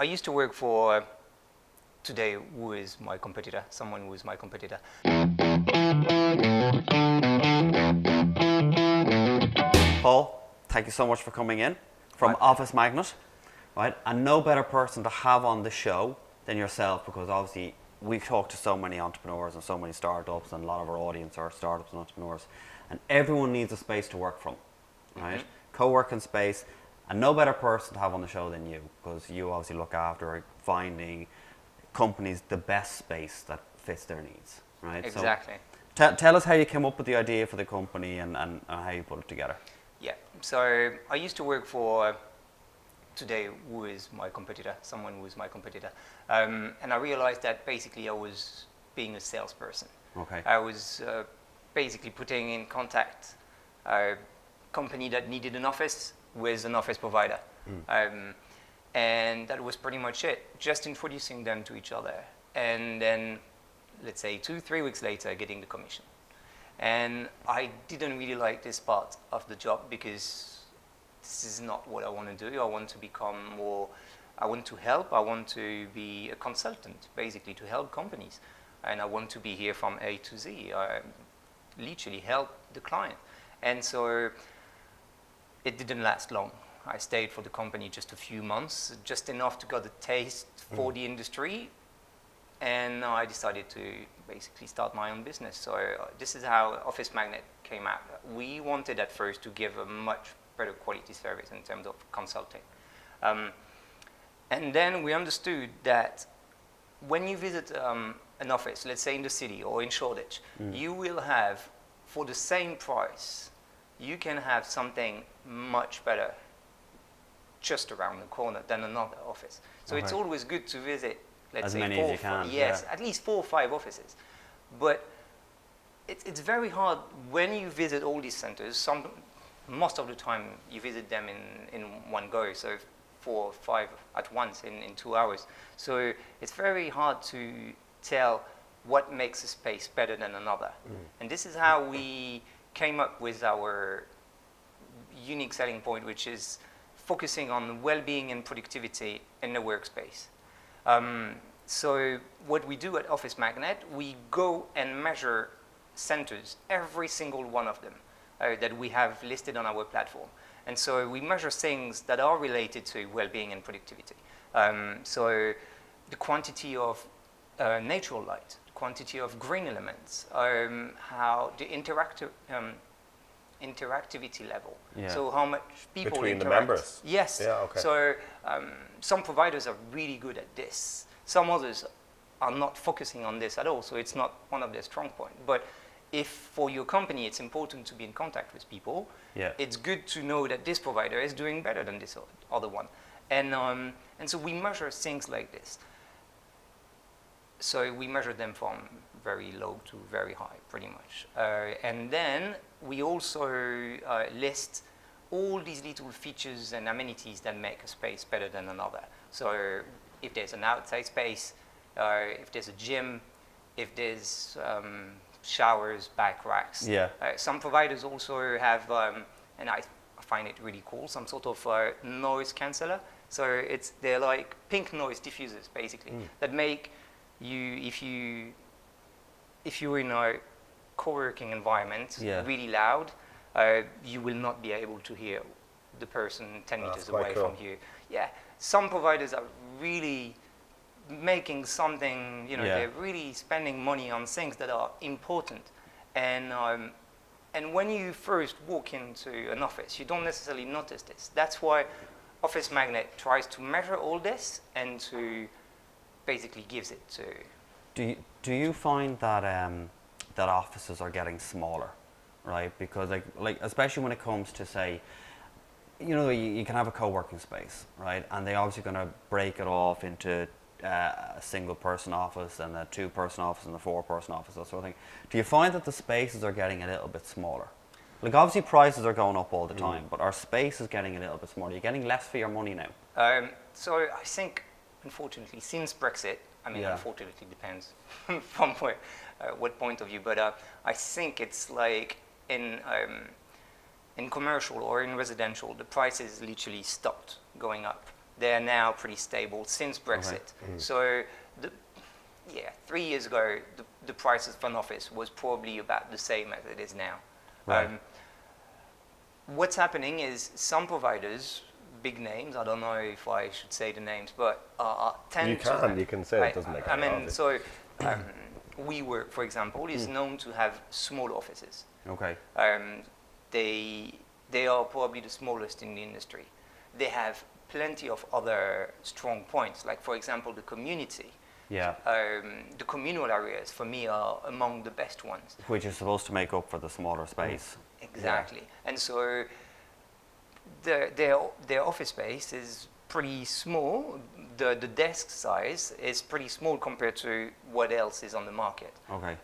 I used to work for today who is my competitor, someone who is my competitor. Paul, thank you so much for coming in from Office Magnet, right? And no better person to have on the show than yourself, because obviously we've talked to so many entrepreneurs and so many startups, and a lot of our audience are startups and entrepreneurs, and everyone needs a space to work from, right? Co-working space, and no better person to have on the show than you, because you obviously look after finding companies the best space that fits their needs, right? Exactly. So tell us how you came up with the idea for the company and how you put it together. Yeah. So I used to work for today who is my competitor, someone who is my competitor. And I realized that basically I was being a salesperson. Okay. I was basically putting in contact a company that needed an office with an office provider. And that was pretty much it, just introducing them to each other. And then, let's say 2-3 weeks later, getting the commission. And I didn't really like this part of the job, because this is not what I want to do. I want to become more, I want to help. I want to be a consultant, basically, to help companies. And I want to be here from A to Z, literally help the client. And so it didn't last long. I stayed for the company just a few months, just enough to get a taste for the industry. And I decided to basically start my own business. So this is how Office Magnet came out. We wanted at first to give a much better quality service in terms of consulting. And then we understood that when you visit an office, let's say in the city or in Shoreditch, you will have, for the same price, you can have something much better just around the corner than another office. So it's always good to visit, let's As say many as you can, yes, yeah. at least 4 or 5 offices. But it's very hard when you visit all these centers. Most of the time you visit them in one go, so 4 or 5 at once in 2 hours. So it's very hard to tell what makes a space better than another. And this is how we came up with our unique selling point, which is focusing on well-being and productivity in the workspace. So what we do at Office Magnet, we go and measure centers, every single one of them that we have listed on our platform. And so we measure things that are related to well-being and productivity. So the quantity of natural light, the quantity of green elements, how the interactivity level. Yeah. So how much people Between interact. the members? Yes. Yeah, okay. So some providers are really good at this. Some others are not focusing on this at all, so it's not one of their strong points. But if for your company it's important to be in contact with people, it's good to know that this provider is doing better than this other one. And so we measure things like this. So we measure them from very low to very high, pretty much. And then we also list all these little features and amenities that make a space better than another. So if there's an outside space, if there's a gym, if there's showers, bike racks. Yeah. Some providers also have, and I find it really cool, some sort of noise canceller. So they're like pink noise diffusers, basically, that make you, if you're in a co-working environment, really loud, you will not be able to hear the person 10 meters away from you. Yeah, some providers are really making something, they're really spending money on things that are important. And when you first walk into an office, you don't necessarily notice this. That's why Office Magnet tries to measure all this and to basically gives it to. Do you find that that offices are getting smaller, right? Because like especially when it comes to, say, you can have a co-working space, right? And they're obviously going to break it off into a single person office and a 2-person office and a 4-person office, that sort of thing. Do you find that the spaces are getting a little bit smaller? Like, obviously prices are going up all the time, but our space is getting a little bit smaller. You're getting less for your money now. So I think, unfortunately, since Brexit, unfortunately depends from what point of view, but I think it's like in commercial or in residential, the prices literally stopped going up. They are now pretty stable since Brexit. So, 3 years ago, the prices for an office was probably about the same as it is now. Right. What's happening is some providers, big names, I don't know if I should say the names, but tend You can say it, doesn't make I any mean, obvious. so WeWork, for example, is known to have small offices. Okay. They are probably the smallest in the industry. They have plenty of other strong points, like for example the community. Yeah. The communal areas for me are among the best ones. Which is supposed to make up for the smaller space. Exactly. And so their office space is pretty small. The desk size is pretty small compared to what else is on the market. Okay.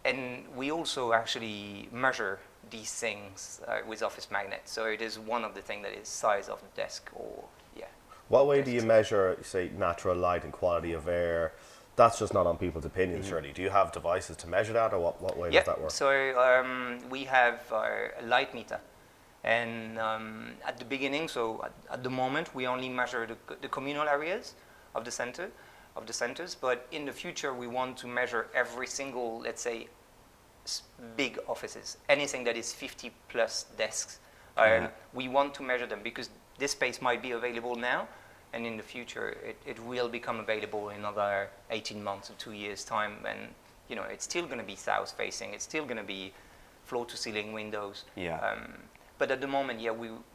And we also actually measure these things with Office Magnet. So it is one of the things that is size of the desk or, yeah. What way do you measure, say, natural light and quality of air? That's just not on people's opinions, surely. Do you have devices to measure that, or what way does that work? So we have a light meter. And at the beginning, so at the moment, we only measure the communal areas of the centers. But in the future, we want to measure every single, let's say, big offices, anything that is 50 plus desks. We want to measure them because this space might be available now, and in the future it will become available in another 18 months or 2 years time, and it's still going to be south facing, it's still going to be floor to ceiling windows. But at the moment,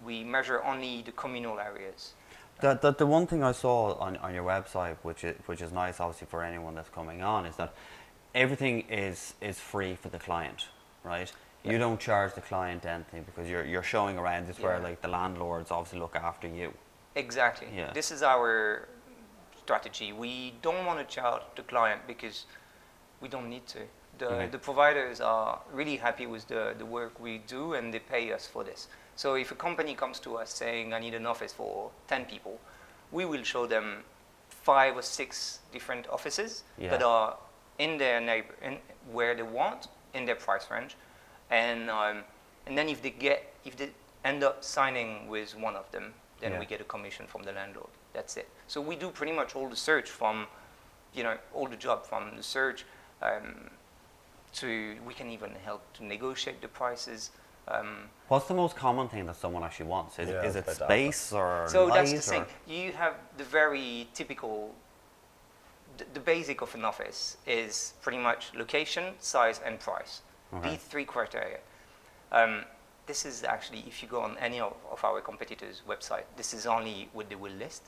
we measure only the communal areas. The one thing I saw on your website, which is nice obviously for anyone that's coming on, is that everything is free for the client, right? You don't charge the client anything because you're showing around this where like the landlords obviously look after you. Exactly. Yeah. This is our strategy. We don't want to charge the client because we don't need to. The providers are really happy with the work we do, and they pay us for this. So if a company comes to us saying, I need an office for 10 people, we will show them 5 or 6 different offices that are in their where they want, in their price range. And then if they end up signing with one of them, then we get a commission from the landlord. That's it. So we do pretty much all the search from, all the job from the search we can even help to negotiate the prices. What's the most common thing that someone actually wants? Is it space or so light? That's the thing. You have the very typical, the basic of an office is pretty much location, size, and price. Okay. These 3 criteria. This is actually, if you go on any of our competitors' website, this is only what they will list.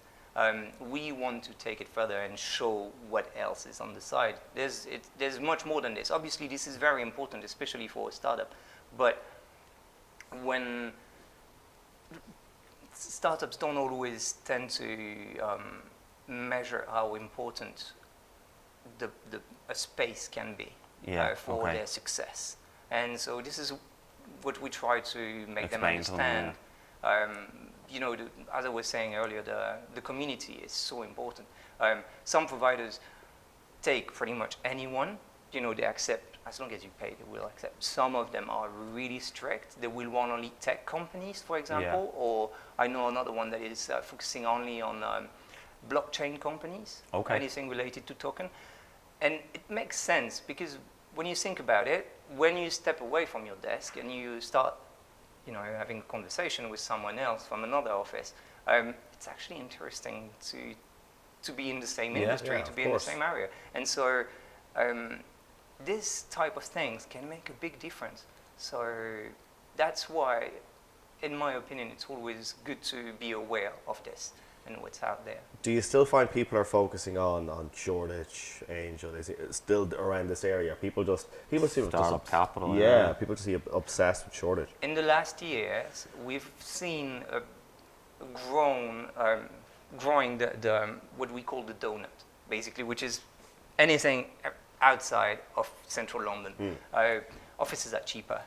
We want to take it further and show what else is on the side. There's much more than this. Obviously, this is very important, especially for a startup. But when startups don't always tend to measure how important a space can be for their success. And so this is what we try to make them understand. As I was saying earlier, the community is so important. Some providers take pretty much anyone. They accept, as long as you pay, they will accept. Some of them are really strict. They will want only tech companies, for example, or I know another one that is focusing only on blockchain companies, anything related to token. And it makes sense because when you think about it, when you step away from your desk and you start having a conversation with someone else from another office, it's actually interesting to be in the same industry, to be in the same area. And so this type of things can make a big difference. So that's why, in my opinion, it's always good to be aware of this and what's out there. Do you still find people are focusing on Shoreditch, Angel? Is it still around this area? People seem Startup capital. People just seem obsessed with Shoreditch. In the last years, we've seen a growing the what we call the donut, basically, which is anything outside of central London. Offices are cheaper.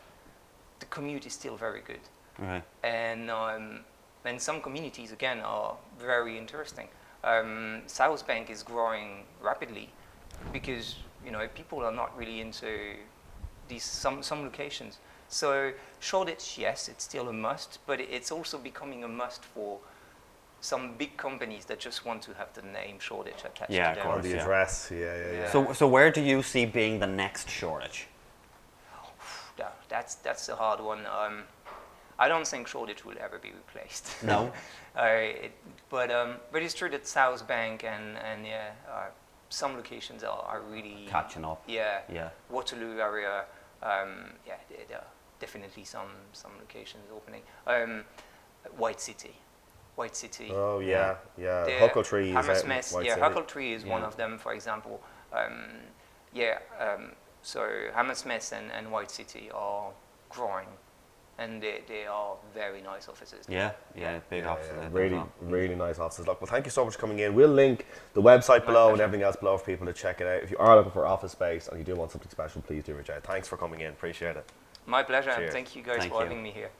The commute is still very good. Okay. And some communities, again, are very interesting. South Bank is growing rapidly because, people are not really into these some locations. So Shoreditch, yes, it's still a must, but it's also becoming a must for some big companies that just want to have the name Shoreditch attached Yeah, to of them. Or course. the Yeah. address. Yeah. So where do you see being the next Shoreditch? That's a hard one. I don't think Shoreditch will ever be replaced. No. But it's true that South Bank and some locations are really Catching up. Yeah. Yeah. Waterloo area. There are definitely some locations opening. White City. Oh yeah. The Huckletree is out in Hammersmith. White Yeah, City. Huckletree is one Yeah. of them, for example. So Hammersmith and White City are growing, and they are very nice offices. Yeah, big offices. Yeah, out there as really, well. really nice offices. Look, well, thank you so much for coming in. We'll link the website below and pleasure. everything else below for people to check it out. If you are looking for office space and you do want something special, please do reach out. Thanks for coming in. Appreciate it. My pleasure, Cheers. and thank you guys Thank for you. having me here.